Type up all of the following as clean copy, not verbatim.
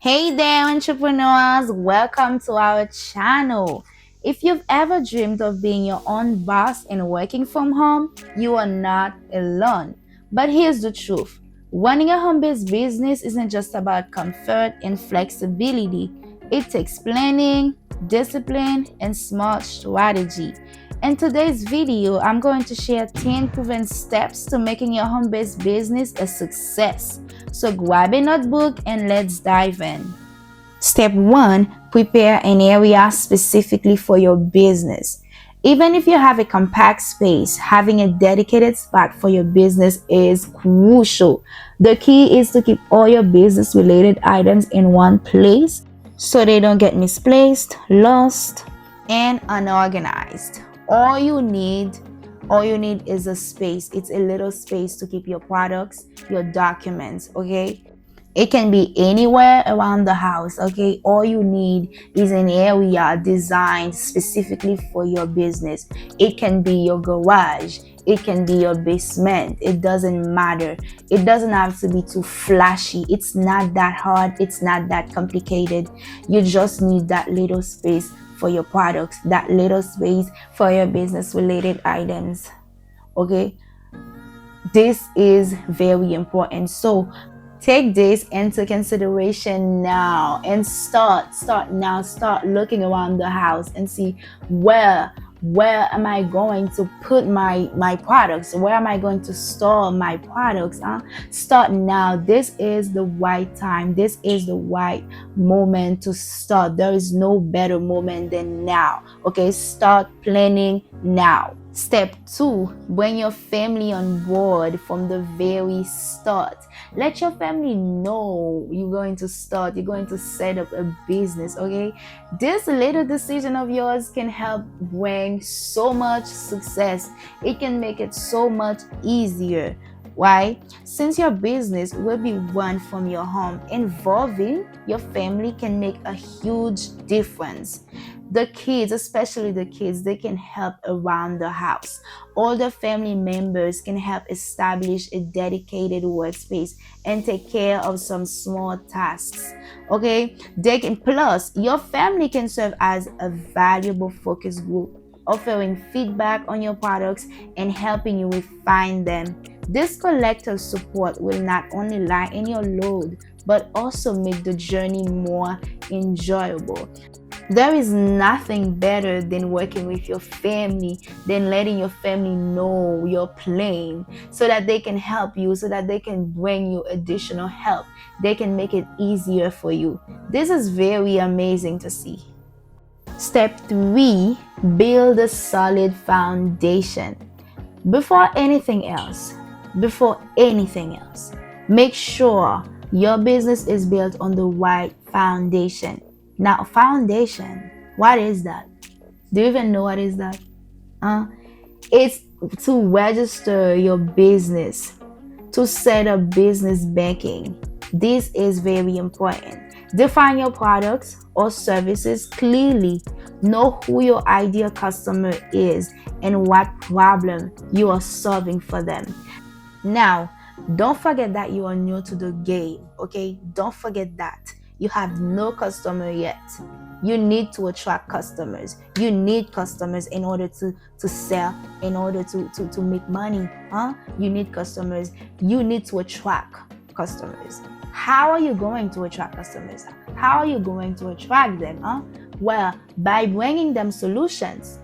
Hey there, entrepreneurs! Welcome to our channel. If you've ever dreamed of being your own boss and working from home, you are not alone. But here's the truth: running a home based business isn't just about comfort and flexibility, it takes planning, discipline, and smart strategy. In today's video, I'm going to share 10 proven steps to making your home based business a success. So grab a notebook and let's dive in. Step 1: prepare an area specifically for your business. Even if you have a compact space, having a dedicated spot for your business is crucial. The key is to keep all your business related items in one place so they don't get misplaced, lost, and unorganized. All you need all you need is a space. It's a little space to keep your products, your documents, okay? It can be anywhere around the house, okay? All you need is an area designed specifically for your business. It can be your garage, it can be your basement. It doesn't matter. It doesn't have to be too flashy. It's not that hard, it's not that complicated. You just need that little space for your products, that little space for your business related items, okay? This is very important. So take this into consideration now and start looking around the house and see where am I going to put my products, where am I going to store my products. Start now. This is the right time, this is the right moment to start. There is no better moment than now, okay? Start planning now. Step 2: bring your family on board from the very start. Let your family know you're going to set up a business, okay? This little decision of yours can help bring so much success. It can make it so much easier. Why? Since your business will be run from your home, involving your family can make a huge difference. The kids, especially the kids, they can help around the house. Older family members can help establish a dedicated workspace and take care of some small tasks, okay? They can, plus your family can serve as a valuable focus group, offering feedback on your products and helping you refine them. This collective support will not only lighten your load but also make the journey more enjoyable. There is nothing better than working with your family, than letting your family know your plan so that they can help you, so that they can bring you additional help. They can make it easier for you. This is very amazing to see. Step 3: build a solid foundation. Before anything else, before anything else, make sure your business is built on the right foundation. Now, foundation, what is that? Do you even know what is that? Uh, it's to register your business, to set up business banking. This is very important. Define your products or services clearly. Know who your ideal customer is and what problem you are solving for them. Now, don't forget that you are new to the game, okay? Don't forget that. You have no customer yet. You need to attract customers. You need customers in order to sell, in order to make money. You need customers. You need to attract customers. How are you going to attract customers? How are you going to attract them? Well, by bringing them solutions,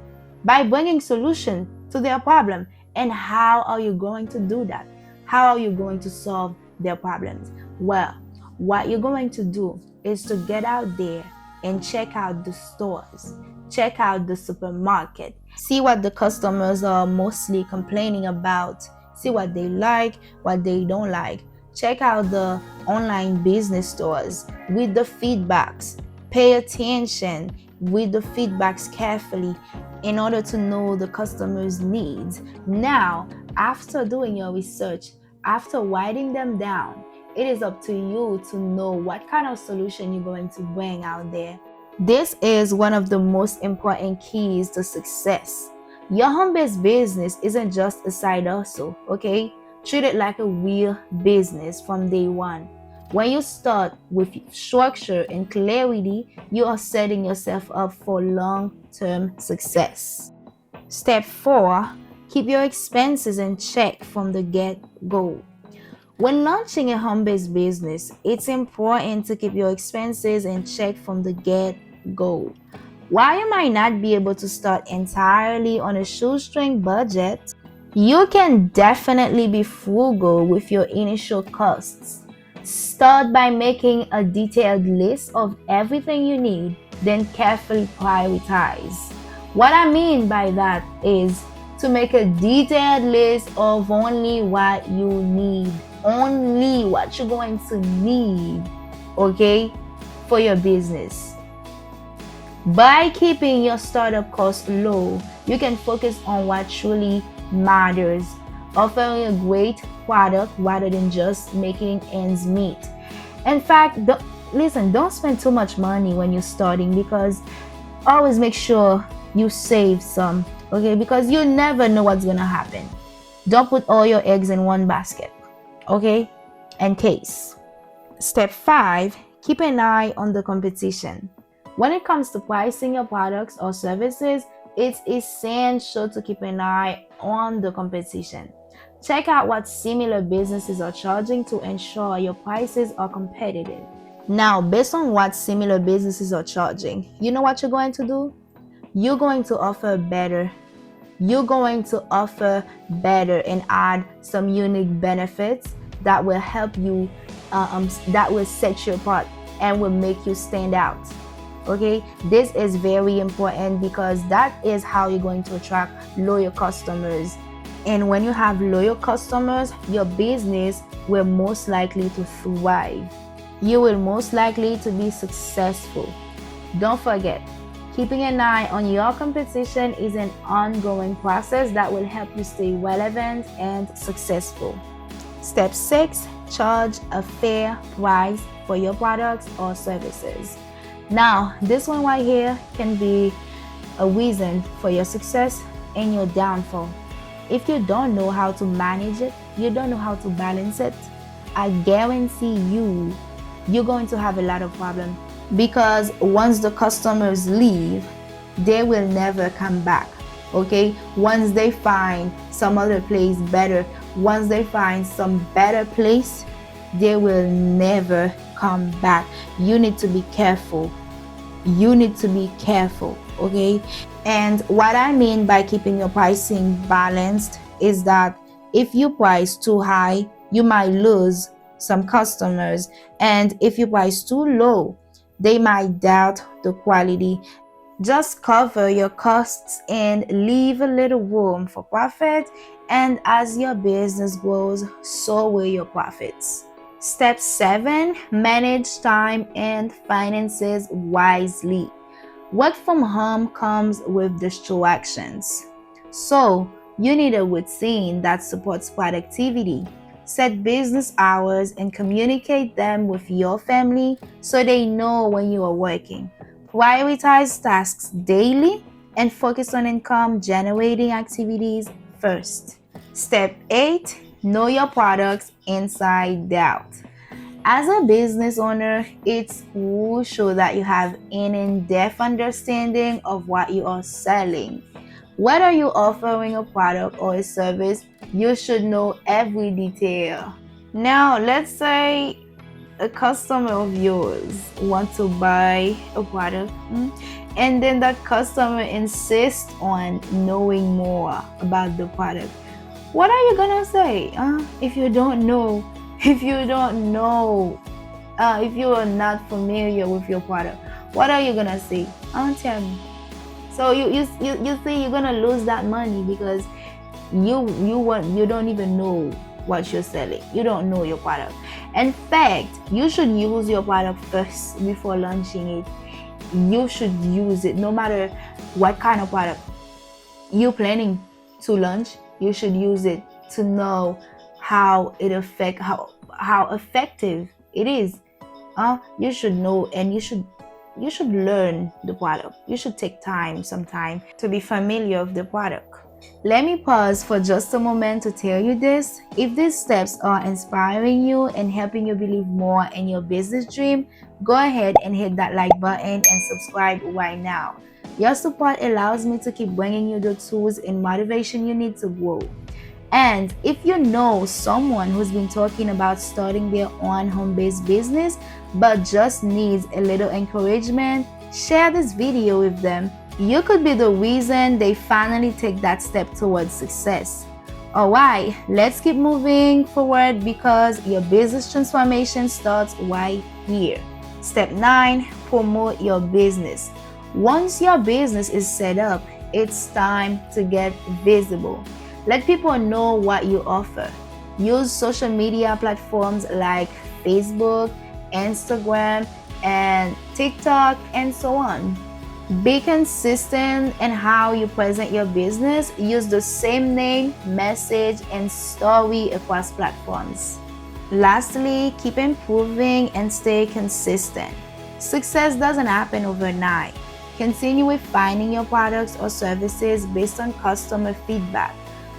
by bringing solution to their problem. And how are you going to do that? How are you going to solve their problems? Well, what you're going to do is to get out there and check out the stores, check out the supermarket, see what the customers are mostly complaining about, see what they like, what they don't like. Check out the online business stores, read the feedbacks, pay attention, read the feedbacks carefully in order to know the customer's needs. Now, after doing your research, after writing them down, it is up to you to know what kind of solution you're going to bring out there. This is one of the most important keys to success. Your home-based business isn't just a side hustle, okay? Treat it like a real business from day one. When you start with structure and clarity, you are setting yourself up for long-term success. Step 4, keep your expenses in check from the get-go. When launching a home-based business, it's important to keep your expenses in check from the get-go. While you might not be able to start entirely on a shoestring budget, you can definitely be frugal with your initial costs. Start by making a detailed list of everything you need, then carefully prioritize. What I mean by that is to make a detailed list of only what you need, only what you're going to need, okay, for your business. By keeping your startup costs low, you can focus on what truly matters, offering a great product rather than just making ends meet. In fact, don't spend too much money when you're starting, because always make sure you save some, okay? Because you never know what's gonna happen. Don't put all your eggs in one basket, okay? In case. Step 5, keep an eye on the competition. When it comes to pricing your products or services, it's essential to keep an eye on the competition. Check out what similar businesses are charging to ensure your prices are competitive. Now, based on what similar businesses are charging, you know what you're going to do? You're going to offer better. You're going to offer better and add some unique benefits that will help you, that will set you apart and will make you stand out. Okay, this is very important because that is how you're going to attract loyal customers. And when you have loyal customers, your business will most likely to thrive. You will most likely to be successful. Don't forget, keeping an eye on your competition is an ongoing process that will help you stay relevant and successful. Step 6, charge a fair price for your products or services. Now, this one right here can be a reason for your success and your downfall. If you don't know how to manage it, you don't know how to balance it, I guarantee you're going to have a lot of problems, because once the customers leave, they will never come back. Okay, once they find some other place better, once they find some better place, they will never come back. You need to be careful. You need to be careful, okay? And what I mean by keeping your pricing balanced is that if you price too high, you might lose some customers, and if you price too low, they might doubt the quality. Just cover your costs and leave a little room for profit, and as your business grows, so will your profits. Step 7, manage time and finances wisely. Work from home comes with distractions, so you need a routine that supports productivity. Set business hours and communicate them with your family so they know when you are working. Prioritize tasks daily and focus on income generating activities first. Step 8, know your products inside out. As a business owner, it's crucial that you have an in-depth understanding of what you are selling. Whether you're offering a product or a service, you should know every detail. Now, let's say a customer of yours wants to buy a product, and then that customer insists on knowing more about the product. What are you gonna say? If you don't know, if you are not familiar with your product, what are you gonna say? Tell me. So you see, you're gonna lose that money because you don't even know what you're selling. You don't know your product. In fact, you should use your product first before launching it. You should use it no matter what kind of product you're planning to launch. You should use it to know how effective it is. You should know, and you should learn the product. You should take some time to be familiar with the product. Let me pause for just a moment to tell you this. If these steps are inspiring you and helping you believe more in your business dream, go ahead and hit that like button and subscribe right now. Your support allows me to keep bringing you the tools and motivation you need to grow. And if you know someone who's been talking about starting their own home based business but just needs a little encouragement, share this video with them. You could be the reason they finally take that step towards success. Alright, let's keep moving forward because your business transformation starts right here. Step 9, promote your business. Once your business is set up, it's time to get visible. Let people know what you offer. Use social media platforms like Facebook, Instagram, and TikTok, and so on. Be consistent in how you present your business. Use the same name, message, and story across platforms. Lastly, keep improving and stay consistent. Success doesn't happen overnight. Continue refining your products or services based on customer feedback.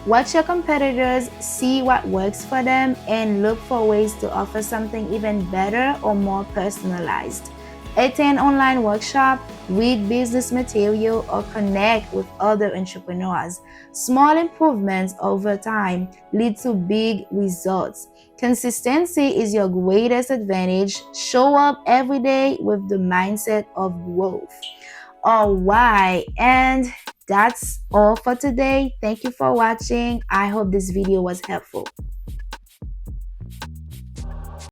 Watch your competitors, see what works for them, and look for ways to offer something even better or more personalized. Attend online workshop, read business material, or connect with other entrepreneurs. Small improvements over time lead to big results. Consistency is your greatest advantage. Show up every day with the mindset of growth. All right, and that's all for today. Thank you for watching. I hope this video was helpful.